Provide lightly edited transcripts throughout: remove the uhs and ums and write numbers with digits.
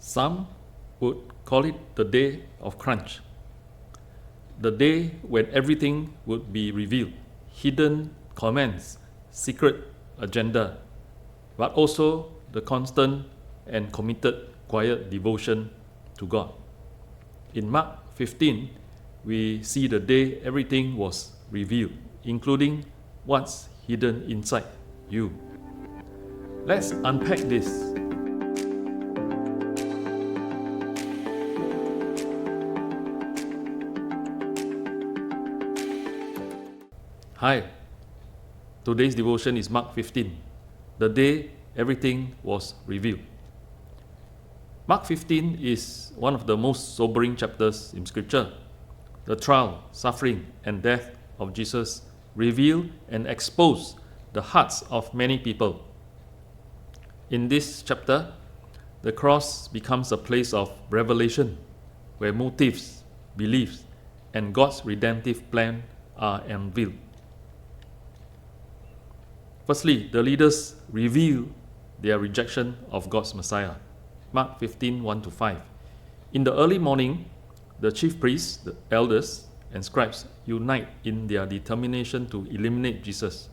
Some would call it the day of crunch, the day when everything would be revealed, hidden comments, secret agenda, but also the constant and committed quiet devotion to God. In Mark 15, we see the day everything was revealed, including what's hidden inside you. Let's unpack this. Hi, today's devotion is Mark 15, the day everything was revealed. Mark 15 is one of the most sobering chapters in Scripture. The trial, suffering, and death of Jesus reveal and expose the hearts of many people. In this chapter, the cross becomes a place of revelation, where motives, beliefs, and God's redemptive plan are unveiled. Firstly, the leaders reveal their rejection of God's Messiah. Mark 15, 1-5. In the early morning, the chief priests, the elders, and scribes unite in their determination to eliminate Jesus.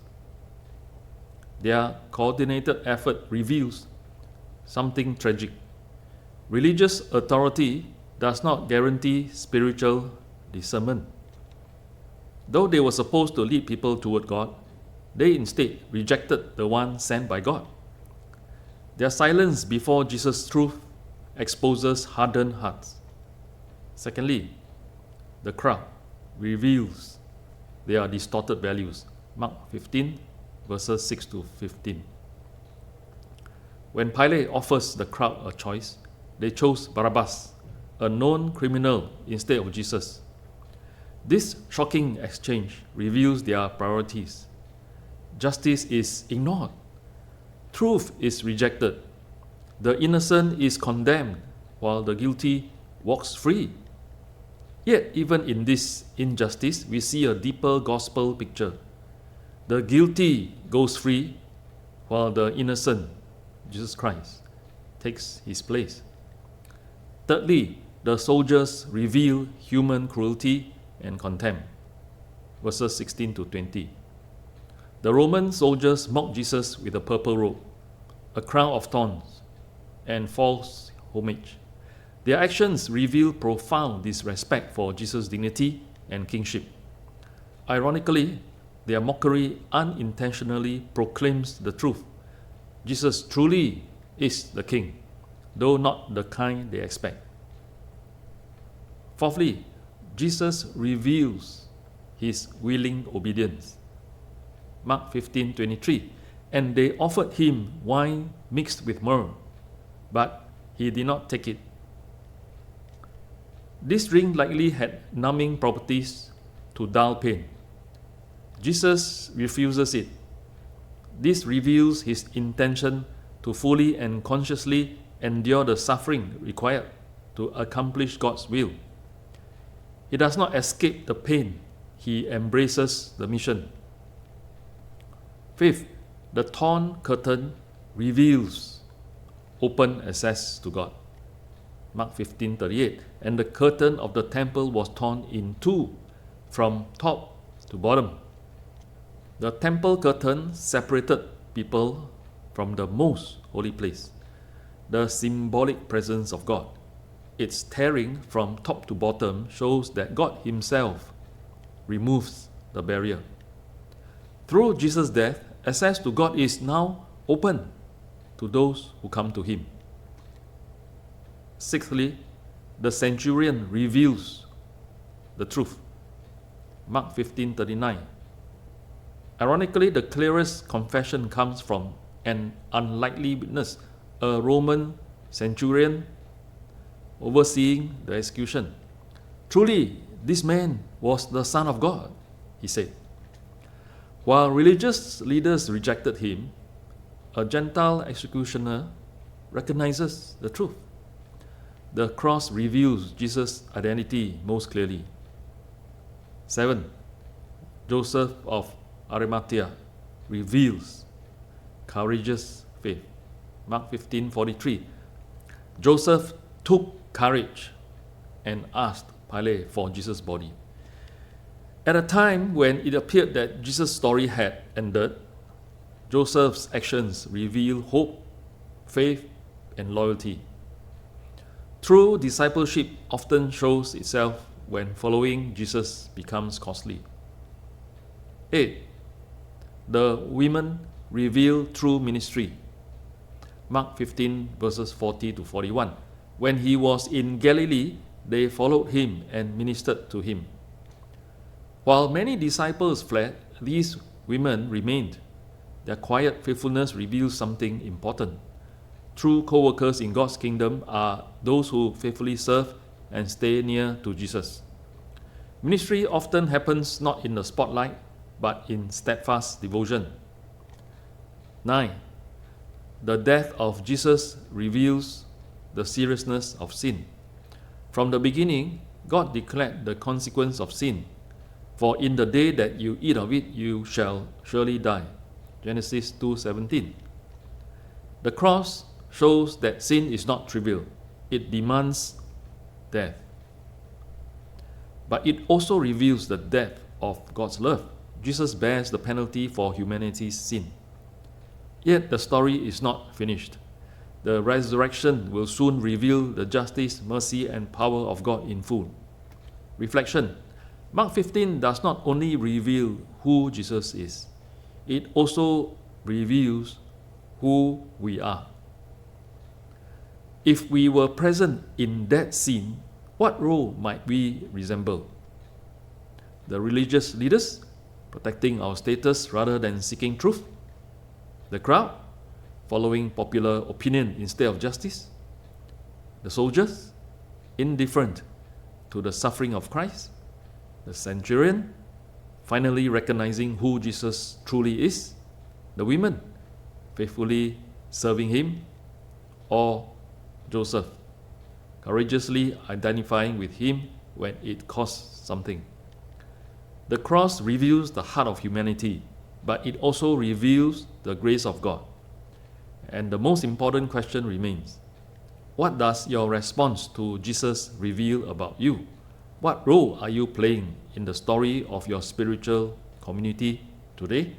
Their coordinated effort reveals something tragic. Religious authority does not guarantee spiritual discernment. Though they were supposed to lead people toward God, they instead rejected the one sent by God. Their silence before Jesus' truth exposes hardened hearts. Secondly, the crowd reveals their distorted values. Mark 15, verses 6-15. When Pilate offers the crowd a choice, they chose Barabbas, a known criminal, instead of Jesus. This shocking exchange reveals their priorities. Justice is ignored. Truth is rejected. The innocent is condemned, while the guilty walks free. Yet, even in this injustice, we see a deeper gospel picture. The guilty goes free, while the innocent, Jesus Christ, takes his place. Thirdly, the soldiers reveal human cruelty and contempt. Verses 16-20. The Roman soldiers mocked Jesus with a purple robe, a crown of thorns, and false homage. Their actions reveal profound disrespect for Jesus' dignity and kingship. Ironically, their mockery unintentionally proclaims the truth. Jesus truly is the king, though not the kind they expect. Fourthly, Jesus reveals his willing obedience. Mark 15:23, and they offered him wine mixed with myrrh, but he did not take it. This drink likely had numbing properties to dull pain. Jesus refuses it. This reveals his intention to fully and consciously endure the suffering required to accomplish God's will. He does not escape the pain, he embraces the mission. Fifth, the torn curtain reveals open access to God. Mark 15:38, and the curtain of the temple was torn in two from top to bottom. The temple curtain separated people from the most holy place, the symbolic presence of God. Its tearing from top to bottom shows that God himself removes the barrier. Through Jesus' death, access to God is now open to those who come to him. Sixthly, the centurion reveals the truth. Mark 15:39. Ironically, the clearest confession comes from an unlikely witness, a Roman centurion overseeing the execution. Truly, this man was the Son of God, he said. While religious leaders rejected him, a Gentile executioner recognizes the truth. The cross reveals Jesus' identity most clearly. 7. Joseph of Arimathea reveals courageous faith. Mark 15:43. Joseph took courage and asked Pilate for Jesus' body. At a time when it appeared that Jesus' story had ended, Joseph's actions reveal hope, faith, and loyalty. True discipleship often shows itself when following Jesus becomes costly. 8. The women reveal true ministry. Mark 15 verses 40 to 41. When he was in Galilee, they followed him and ministered to him. While many disciples fled, these women remained. Their quiet faithfulness reveals something important. True co-workers in God's kingdom are those who faithfully serve and stay near to Jesus. Ministry often happens not in the spotlight, but in steadfast devotion. 9. The death of Jesus reveals the seriousness of sin. From the beginning, God declared the consequence of sin. For in the day that you eat of it, you shall surely die. Genesis 2:17. The cross shows that sin is not trivial. It demands death. But it also reveals the depth of God's love. Jesus bears the penalty for humanity's sin. Yet the story is not finished. The resurrection will soon reveal the justice, mercy, and power of God in full. Reflection. Mark 15 does not only reveal who Jesus is, it also reveals who we are. If we were present in that scene, what role might we resemble? The religious leaders, protecting our status rather than seeking truth? The crowd, following popular opinion instead of justice? The soldiers, indifferent to the suffering of Christ? The centurion, finally recognizing who Jesus truly is? The women, faithfully serving him? Or Joseph, courageously identifying with him when it costs something? The cross reveals the heart of humanity, but it also reveals the grace of God. And the most important question remains: what does your response to Jesus reveal about you? What role are you playing in the story of your spiritual community today?